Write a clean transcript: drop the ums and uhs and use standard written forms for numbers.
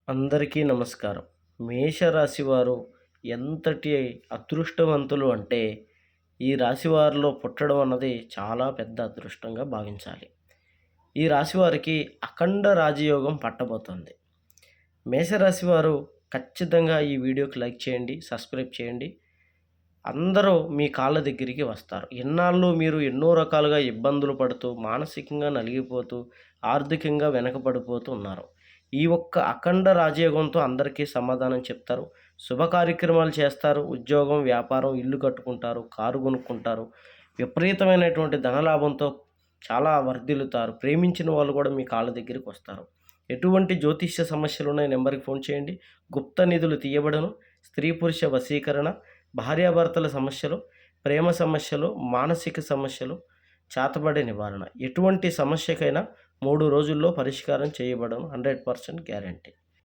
అందరికీ నమస్కారం. మేషరాశి వారు ఎంతటి అదృష్టవంతులు అంటే, ఈ రాశి వారిలో పుట్టడం అన్నది చాలా పెద్ద అదృష్టంగా భావించాలి. ఈ రాశి వారికి అఖండ రాజయోగం పట్టబోతుంది. మేషరాశి వారు ఖచ్చితంగా ఈ వీడియోకి లైక్ చేయండి, సబ్స్క్రైబ్ చేయండి. అందరూ మీ కాళ్ళ దగ్గరికి వస్తారు. ఇన్నాళ్ళు మీరు ఎన్నో రకాలుగా ఇబ్బందులు పడుతూ, మానసికంగా నలిగిపోతూ, ఆర్థికంగా వెనకబడిపోతూ ఉన్నారు. ఈ ఒక్క అఖండ రాజయోగంతో అందరికీ సమాధానం చెప్తారు. శుభ కార్యక్రమాలు చేస్తారు. ఉద్యోగం, వ్యాపారం, ఇల్లు కట్టుకుంటారు, కారు కొనుక్కుంటారు. విపరీతమైనటువంటి ధనలాభంతో చాలా వర్ధిల్లుతారు. ప్రేమించిన వాళ్ళు కూడా మీ కాళ్ళ దగ్గరికి వస్తారు. ఎటువంటి జ్యోతిష్య సమస్యలున్న నెంబర్కి ఫోన్ చేయండి. గుప్త నిధులు తీయబడను. స్త్రీ పురుష వశీకరణ, భార్యాభర్తల సమస్యలు, ప్రేమ సమస్యలు, మానసిక సమస్యలు, చేతబడి నివారణ, ఎటువంటి సమస్యకైనా 3 రోజుల్లో పరిష్కారం చేయబడను. 100% గ్యారంటీ.